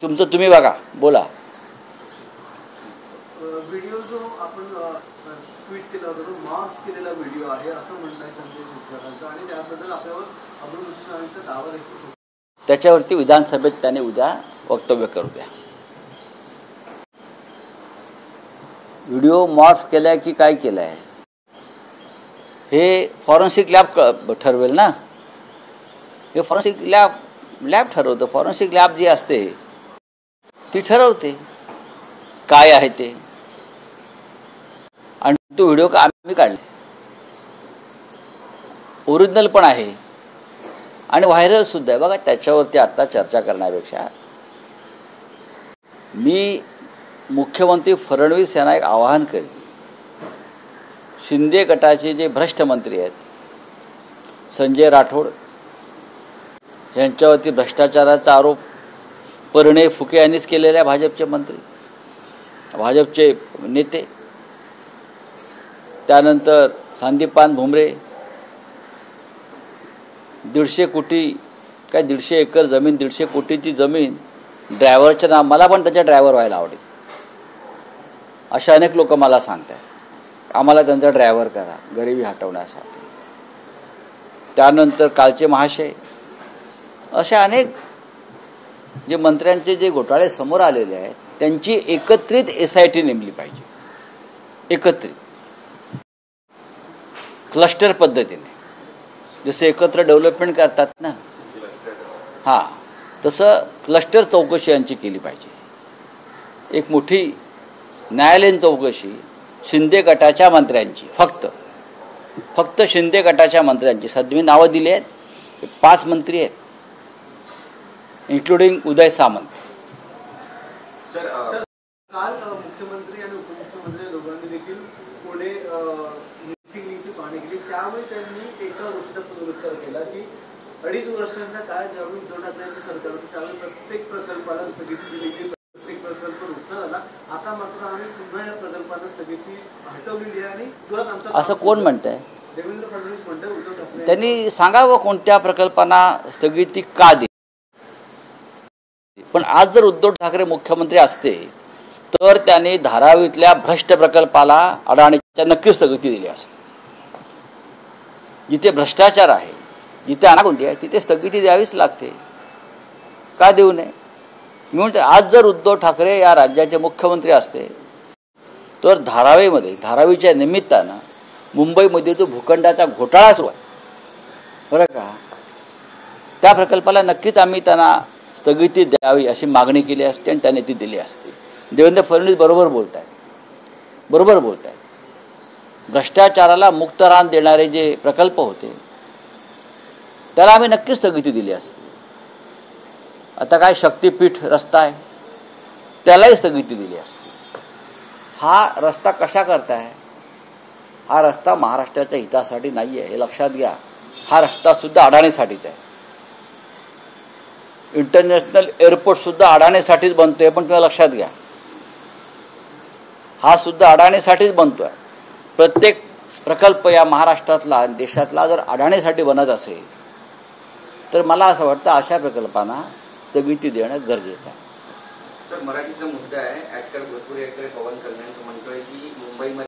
तुमचं तुम्ही बघा, बोला. व्हिडिओ जो आपण ट्विट केला होता तो मार्क्स केलेला व्हिडिओ आहे असं म्हणताय संजय शिरसाटांचा आणि त्याबद्दल आपल्यावर अब्रुलुस्नाचा दावा देखील. त्याच्यावरती विधानसभेत त्याने उद्या वक्तव्य करू द्या. व्हिडिओ मॉर्फ केलाय की काय केलंय हे फॉरेन्सिक लॅब ठरवेल ना. हे फॉरेन्सिक लॅब ठरवतं. फॉरेन्सिक लॅब जी असते ती ठरवते काय आहे ते. आणि तो व्हिडिओ का आम्ही काढला, ओरिजिनल पण आहे आणि व्हायरल सुद्धा आहे. बघा, त्याच्यावरती आता चर्चा करण्यापेक्षा मी मुख्यमंत्री फडणवीस यांना एक आवाहन करेन. शिंदे गटाचे जे भ्रष्ट मंत्री आहेत संजय राठोड यांच्यावरती भ्रष्टाचाराचा आरोप परिणय फुके यांनीच केलेले आहे. भाजपचे मंत्री, भाजपचे नेते, त्यानंतर संदीपान भुमरे 150 कोटी काय 150 एकर जमीन 150 कोटीची जमीन ड्रायव्हरच्या नाव. मला पण त्याच्या ड्रायव्हर व्हायला आवडेल. अशा अनेक लोक मला सांगतात आम्हाला त्यांचा ड्रायव्हर करा गरिबी हटवण्यासाठी. त्यानंतर कालचे महाशय, अशा अनेक जे मंत्र्यांचे जे घोटाळे समोर आलेले आहेत त्यांची एकत्रित SIT नेमली पाहिजे. एकत्रित क्लस्टर पद्धतीने, जसे एकत्र डेव्हलपमेंट करतात ना, हां, तसं क्लस्टर चौकशी यांची केली पाहिजे. एक मोठी न्यायालयीन चौकशी शिंदे गटाच्या मंत्र्यांची, फक्त शिंदे गटाच्या मंत्र्यांची. सध्या मी नावं दिली आहेत. 5 मंत्री आहेत इन्क्लुडिंग उदय सामंत. सर, काल मुख्यमंत्री आणि उपमुख्यमंत्री दोघांनी देखील पुणे मिसिंग लिंकची पाहणी केली. त्यामुळे त्यांनी एका गोष्टीचा पुनरुच्चार केला की 2.5 वर्षांचा काळ ज्यावेळी उद्धव ठाकरेंचं सरकार होतं त्यावेळी प्रत्येक प्रकल्पाला स्थगिती दिली गेली, प्रत्येक प्रकल्प रुग्ण झाला. आता मात्र आम्ही पुन्हा या प्रकल्पाला स्थगिती हटवलेली आहे आणि तुरंत आमचा. असं कोण म्हणतंय? देवेंद्र फडणवीस म्हणतात. उद्धव ठाकरे त्यांनी सांगावं कोणत्या प्रकल्पांना स्थगिती का दिली. पण आज जर उद्धव ठाकरे मुख्यमंत्री असते तर त्यांनी धारावीतल्या भ्रष्ट प्रकल्पाला अडाणीच्या नक्कीच स्थगिती दिली असते. जिथे भ्रष्टाचार आहे, जिथे अनागोंदी आहे, तिथे स्थगिती द्यावीच लागते. का देऊ नये? मी म्हणते आज जर उद्धव ठाकरे या राज्याचे मुख्यमंत्री असते तर धारावीच्या निमित्तानं मुंबईमध्ये जो भूखंडाचा घोटाळा सुरू आहे बरं का, त्या प्रकल्पाला नक्कीच आम्ही त्यांना स्थगिती द्यावी अशी मागणी केली असते आणि त्याने ती दिली असते. देवेंद्र फडणवीस बरोबर बोलत आहेत. भ्रष्टाचाराला मुक्त रान देणारे जे प्रकल्प होते त्याला आम्ही नक्कीच स्थगिती दिली असते. आता काय शक्तीपीठ रस्ता आहे त्यालाही स्थगिती दिली असते. हा रस्ता कशा करताय? हा रस्ता महाराष्ट्राच्या हितासाठी नाही आहे, हे लक्षात घ्या. हा रस्ता सुद्धा अडाणीसाठीच आहे. इंटरनॅशनल एअरपोर्ट सुद्धा अडाणीसाठीच बनतोय, पण तुम्ही लक्षात घ्या हा सुद्धा अडाणीसाठीच बनतोय. प्रत्येक प्रकल्प या महाराष्ट्रातला देशातला जर अडाणीसाठी बनत असेल तर मला असं वाटतं अशा प्रकल्पांना स्थगिती देणं गरजेचं आहे. सर, मराठीचा मुद्दा आहे. ऍक्टर भरपूर पवन कल्याणचं म्हणतोय की मुंबईमध्ये